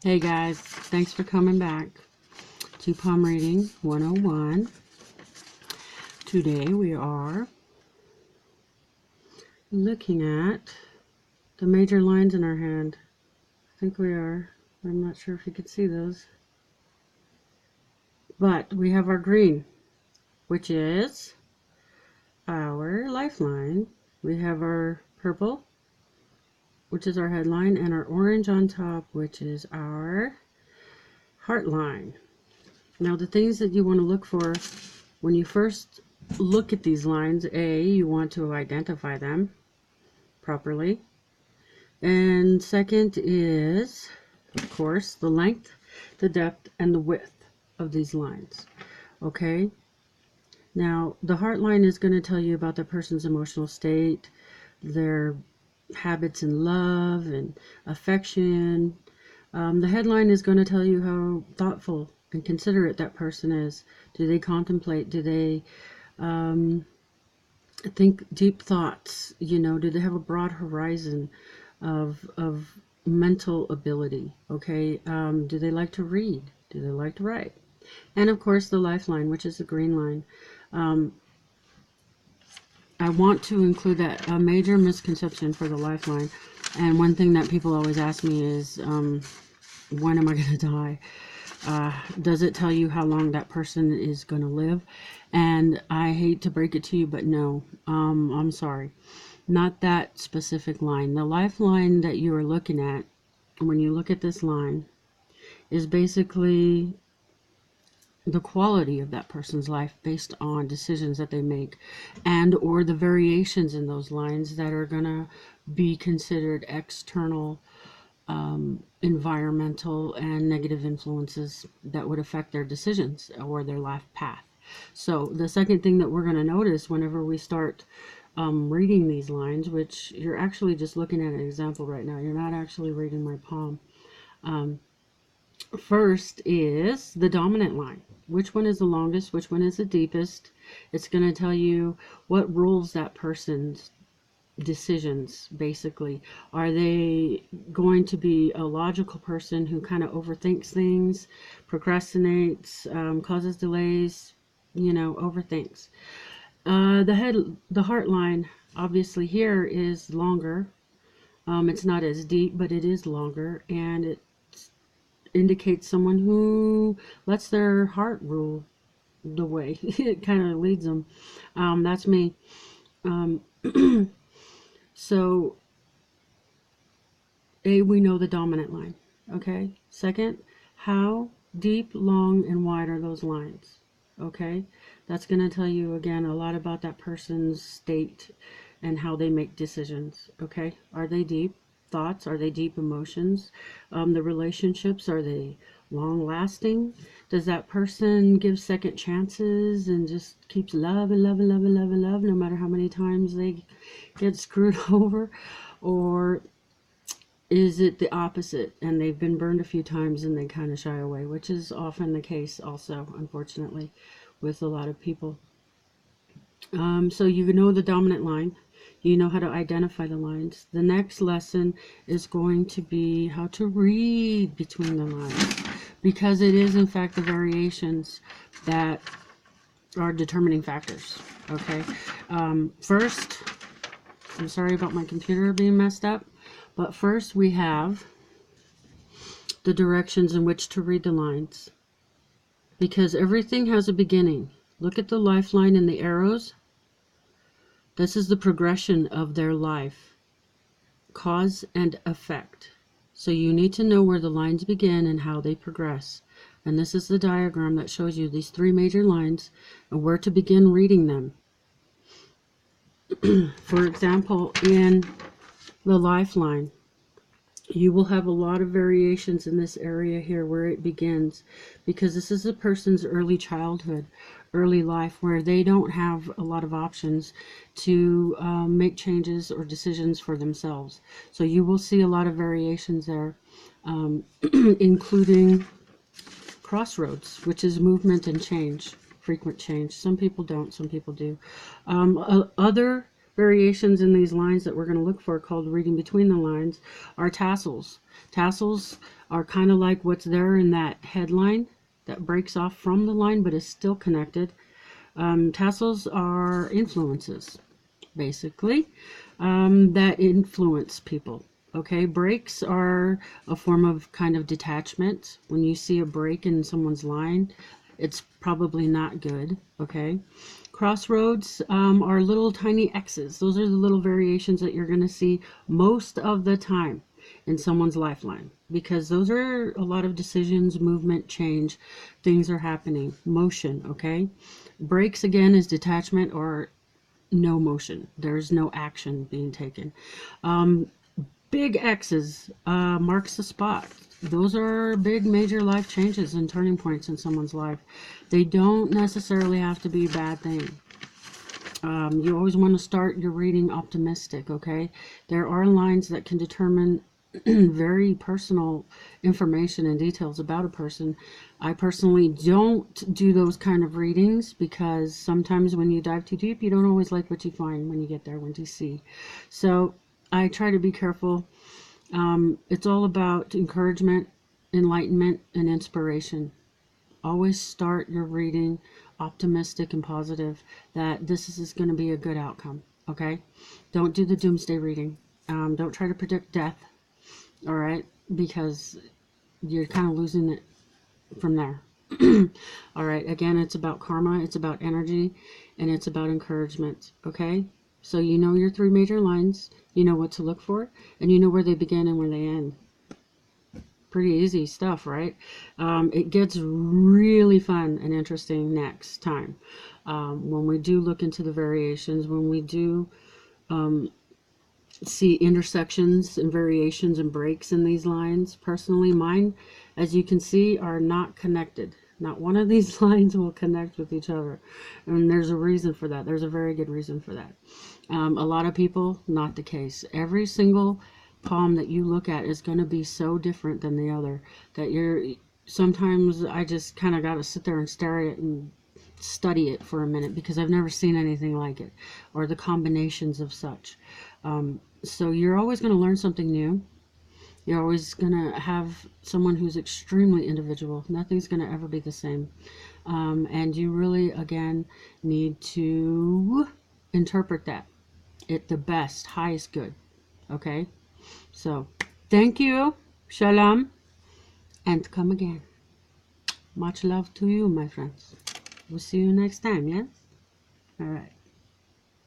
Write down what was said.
Hey guys, thanks for coming back to Palm Reading 101. Today we are looking at the major lines in our hand. I think we are. I'm not sure if you can see those. But we have our green, which is our lifeline. We have our purple, which is our headline, and our orange on top, which is our heart line. Now the things that you want to look for when you first look at these lines, you want to identify them properly. And second is, of course, the length, the depth, and the width of these lines. Okay? Now, the heart line is going to tell you about the person's emotional state, their habits in love and affection. The headline is going to tell you how thoughtful and considerate that person is. Do they contemplate? Do they think deep thoughts? Do they have a broad horizon of mental ability? Okay. Do they like to read? Do they like to write? And of course, the lifeline, which is the green line. I want to include that a major misconception for the lifeline. And one thing that people always ask me is, when am I going to die? Does it tell you how long that person is going to live? And I hate to break it to you, but no, I'm sorry. Not that specific line. The lifeline that you are looking at, when you look at this line, is basically the quality of that person's life based on decisions that they make, and or the variations in those lines that are going to be considered external environmental and negative influences that would affect their decisions or their life path. So the second thing that we're going to notice whenever we start reading these lines, which you're actually just looking at an example right now, you're not actually reading my palm. First is the dominant line. Which one is the longest? Which one is the deepest? It's going to tell you what rules that person's decisions, basically. Are they going to be a logical person who kind of overthinks things, procrastinates, causes delays, overthinks? The heart line, obviously here is longer. It's not as deep, but it is longer, and it indicates someone who lets their heart rule the way. It kind of leads them. That's me. So, we know the dominant line. Okay. Second, how deep, long, and wide are those lines? Okay. That's going to tell you, again, a lot about that person's state and how they make decisions. Okay. Are they deep thoughts? Are they deep emotions? The relationships, are they long lasting? Does that person give second chances and just keeps love and love and love and love and love no matter how many times they get screwed over? Or is it the opposite and they've been burned a few times and they kind of shy away, which is often the case also, unfortunately, with a lot of people. So you know the dominant line. You know how to identify the lines. The next lesson is going to be how to read between the lines, because it is in fact the variations that are determining factors. Okay. First, I'm sorry about my computer being messed up, but first we have the directions in which to read the lines, because everything has a beginning. Look at the lifeline and the arrows. This is the progression of their life, cause and effect. So you need to know where the lines begin and how they progress. And this is the diagram that shows you these three major lines and where to begin reading them. For example, in the lifeline, you will have a lot of variations in this area here where it begins, because this is a person's early childhood, early life, where they don't have a lot of options to make changes or decisions for themselves. So you will see a lot of variations there, including crossroads, which is movement and change, frequent change. Some people don't, some people do. Other variations in these lines that we're going to look for, called reading between the lines, are tassels. Tassels are kind of like what's there in that headline that breaks off from the line but is still connected. Tassels are influences, basically, that influence people. Okay, breaks are a form of kind of detachment. When you see a break in someone's line, it's probably not good. Okay, crossroads are little tiny X's. Those are the little variations that you're going to see most of the time in someone's lifeline, because those are a lot of decisions, movement, change, things are happening, motion. Okay, breaks again is detachment or no motion. There's no action being taken. Big X's marks the spot. Those are big major life changes and turning points in someone's life. They don't necessarily have to be a bad thing. You always want to start your reading optimistic, okay? There are lines that can determine very personal information and details about a person. I personally don't do those kind of readings because sometimes when you dive too deep, you don't always like what you find when you get there, when you see. So I try to be careful. It's all about encouragement, enlightenment, and inspiration. Always start your reading optimistic and positive that this is going to be a good outcome. Okay? Don't do the doomsday reading. Don't try to predict death. All right? Because you're kind of losing it from there. All right? Again, it's about karma, it's about energy, and it's about encouragement. Okay? So you know your three major lines, you know what to look for, and you know where they begin and where they end. Pretty easy stuff, right? It gets really fun and interesting next time. When we do look into the variations, when we do see intersections and variations and breaks in these lines. Personally, mine, as you can see, are not connected. Not one of these lines will connect with each other. And there's a reason for that. There's a very good reason for that. A lot of people, not the case. Every single palm that you look at is going to be so different than the other that sometimes I just kind of got to sit there and stare at it and study it for a minute because I've never seen anything like it, or the combinations of such. So you're always going to learn something new. You're always going to have someone who's extremely individual. Nothing's going to ever be the same. And you really, again, need to interpret that at the best, highest good. Okay? So, thank you. Shalom. And come again. Much love to you, my friends. We'll see you next time, yes? All right.